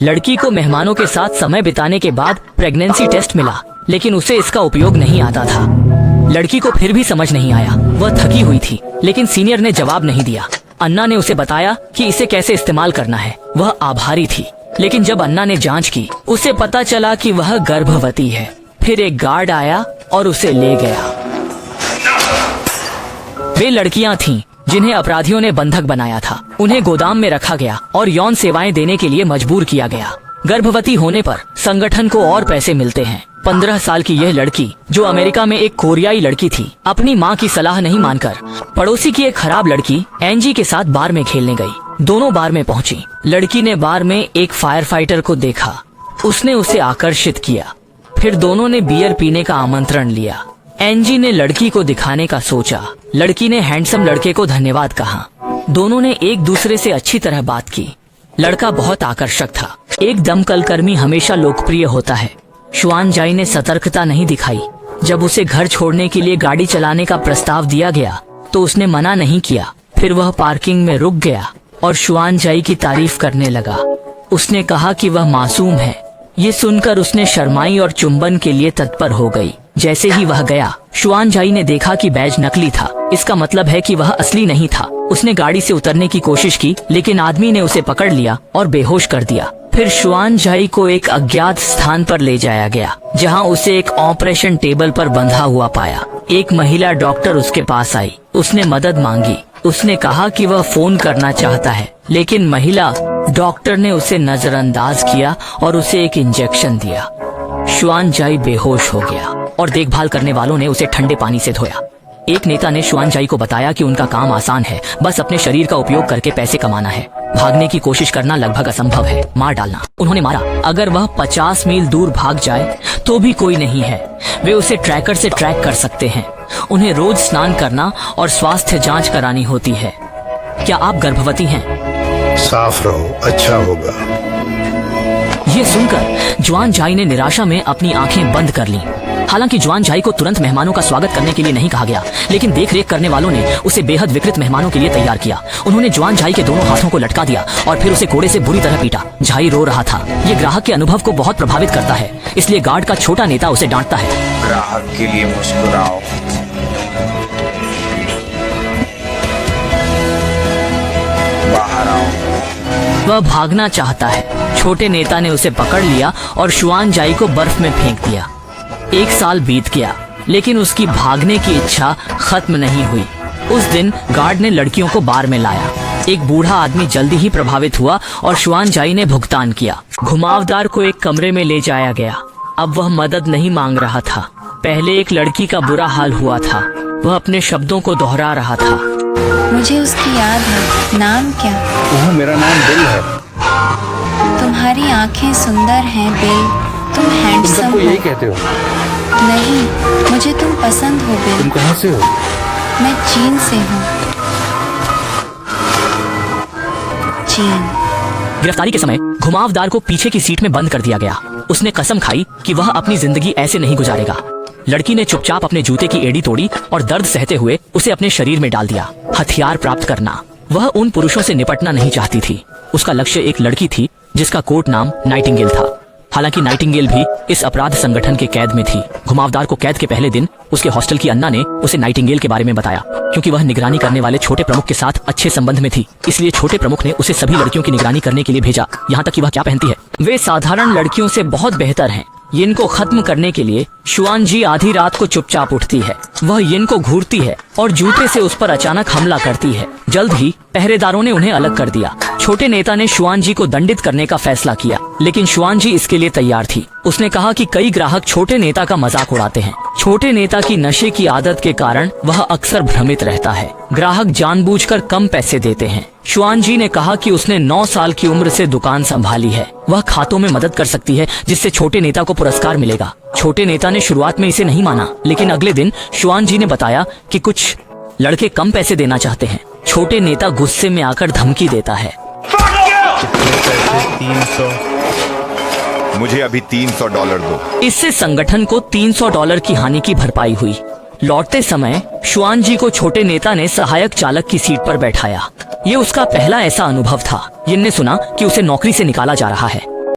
लड़की को मेहमानों के साथ समय बिताने के बाद प्रेगनेंसी टेस्ट मिला, लेकिन उसे इसका उपयोग नहीं आता था। लड़की को फिर भी समझ नहीं आया, वह थकी हुई थी, लेकिन सीनियर ने जवाब नहीं दिया। अन्ना ने उसे बताया कि इसे कैसे इस्तेमाल करना है। वह आभारी थी, लेकिन जब अन्ना ने जांच की, उसे पता चला कि वह गर्भवती है। फिर एक गार्ड आया और उसे ले गया। वे लड़कियां थीं जिन्हें अपराधियों ने बंधक बनाया था। उन्हें गोदाम में रखा गया और यौन सेवाएं देने के लिए मजबूर किया गया। गर्भवती होने पर संगठन को और पैसे मिलते हैं। 15 साल की यह लड़की, जो अमेरिका में एक कोरियाई लड़की थी, अपनी मां की सलाह नहीं मानकर पड़ोसी की एक खराब लड़की एंजी के साथ बार में खेलने गई। दोनों बार में पहुंची। लड़की ने बार में एक फायर फाइटर को देखा। उसने उसे आकर्षित किया। फिर दोनों ने बियर पीने का आमंत्रण लिया। एंजी ने लड़की को दिखाने का सोचा। लड़की ने हैंडसम लड़के को धन्यवाद कहा। दोनों ने एक दूसरे से अच्छी तरह बात की। लड़का बहुत आकर्षक था। एक दमकल कर्मी हमेशा लोकप्रिय होता है। शुआन जाई ने सतर्कता नहीं दिखाई। जब उसे घर छोड़ने के लिए गाड़ी चलाने का प्रस्ताव दिया गया तो उसने मना नहीं किया। फिर वह पार्किंग में रुक गया और शुआन जाई की तारीफ करने लगा। उसने कहा कि वह मासूम है। ये सुनकर उसने शर्माई और चुंबन के लिए तत्पर हो गई। जैसे ही वह गया, शुआन जाई ने देखा कि बैज नकली था। इसका मतलब है कि वह असली नहीं था। उसने गाड़ी से उतरने की कोशिश की, लेकिन आदमी ने उसे पकड़ लिया और बेहोश कर दिया। फिर शुआन जाई को एक अज्ञात स्थान पर ले जाया गया, जहां उसे एक ऑपरेशन टेबल पर बंधा हुआ पाया। एक महिला डॉक्टर उसके पास आई। उसने मदद मांगी। उसने कहा कि वह फोन करना चाहता है, लेकिन महिला डॉक्टर ने उसे नजरअंदाज किया और उसे एक इंजेक्शन दिया। शुआन जाई बेहोश हो गया और देखभाल करने वालों ने उसे ठंडे पानी से धोया। एक नेता ने शुआन जाई को बताया कि उनका काम आसान है, बस अपने शरीर का उपयोग करके पैसे कमाना है। भागने की कोशिश करना लगभग असंभव है, मार डालना। उन्होंने मारा। अगर वह 50 मील दूर भाग जाए तो भी कोई नहीं है। वे उसे ट्रैकर से ट्रैक कर सकते हैं। उन्हें रोज स्नान करना और स्वास्थ्य जांच करानी होती है। क्या आप गर्भवती हैं? साफ रहो, अच्छा होगा। ये सुनकर जुआन जाई ने निराशा में अपनी आंखें बंद कर लीं। हालांकि जुआन जाई को तुरंत मेहमानों का स्वागत करने के लिए नहीं कहा गया, लेकिन देख रेख करने वालों ने उसे बेहद विकृत मेहमानों के लिए तैयार किया। उन्होंने जुआन जाई के दोनों हाथों को लटका दिया और फिर उसे कोड़े से बुरी तरह पीटा। जाई रो रहा था। ये ग्राहक के अनुभव को बहुत प्रभावित करता है, इसलिए गार्ड का छोटा नेता उसे डांटता है। ग्राहक के लिए मुस्कुराओ। बाहर आओ। वह भागना चाहता है। छोटे नेता ने उसे पकड़ लिया और शुआन जाई को बर्फ में फेंक दिया। 1 साल बीत गया, लेकिन उसकी भागने की इच्छा खत्म नहीं हुई। उस दिन गार्ड ने लड़कियों को बार में लाया। एक बूढ़ा आदमी जल्दी ही प्रभावित हुआ और शुआन जाई ने भुगतान किया। घुमावदार को एक कमरे में ले जाया गया। अब वह मदद नहीं मांग रहा था। पहले एक लड़की का बुरा हाल हुआ था। वह अपने शब्दों को दोहरा रहा था। मुझे उसकी याद है। नाम क्या? ओह, मेरा नाम बिल है। तुम्हारी आंखें सुंदर हैं बिल। तुम हैंडसम सबको हो। यही कहते हो? नहीं, मुझे तुम पसंद हो बिल। तुम कहाँ से हो? मैं चीन से हूँ। चीन। गिरफ्तारी के समय घुमावदार को पीछे की सीट में बंद कर दिया गया। उसने कसम खाई कि वह अपनी जिंदगी ऐसे नहीं गुजारेगा। लड़की ने चुपचाप अपने जूते की एड़ी तोड़ी और दर्द सहते हुए उसे अपने शरीर में डाल दिया। हथियार प्राप्त करना। वह उन पुरुषों से निपटना नहीं चाहती थी। उसका लक्ष्य एक लड़की थी जिसका कोड नाम नाइटिंगेल था। हालांकि नाइटिंगेल भी इस अपराध संगठन के कैद में थी। घुमावदार को कैद के पहले दिन उसके हॉस्टल की अन्ना ने उसे नाइटिंगेल के बारे में बताया। क्योंकि वह निगरानी करने वाले छोटे प्रमुख के साथ अच्छे संबंध में थी, इसलिए छोटे प्रमुख ने उसे सभी लड़कियों की निगरानी करने के लिए भेजा, यहाँ तक कि वह क्या पहनती है। वे साधारण लड़कियों से बहुत बेहतर हैं। यिन को खत्म करने के लिए शुआन जी आधी रात को चुपचाप उठती है। वह यिन को घूरती है और जूते से उस पर अचानक हमला करती है। जल्द ही पहरेदारों ने उन्हें अलग कर दिया। छोटे नेता ने शुआन जी को दंडित करने का फैसला किया, लेकिन शुआन जी इसके लिए तैयार थी। उसने कहा कि कई ग्राहक छोटे नेता का मजाक उड़ाते हैं। छोटे नेता की नशे की आदत के कारण वह अक्सर भ्रमित रहता है। ग्राहक जानबूझकर कम पैसे देते हैं। शुआन जी ने कहा कि उसने 9 साल की उम्र से दुकान संभाली है। वह खातों में मदद कर सकती है, जिससे छोटे नेता को पुरस्कार मिलेगा। छोटे नेता ने शुरुआत में इसे नहीं माना, लेकिन अगले दिन शुआन जी ने बताया कि कुछ लड़के कम पैसे देना चाहते हैं। छोटे नेता गुस्से में आकर धमकी देता है। 300। मुझे अभी $300 दो। इससे संगठन को $300 की हानि की भरपाई हुई। लौटते समय शुआन जी को छोटे नेता ने सहायक चालक की सीट पर बैठाया। ये उसका पहला ऐसा अनुभव था। यिन ने सुना कि उसे नौकरी से निकाला जा रहा है।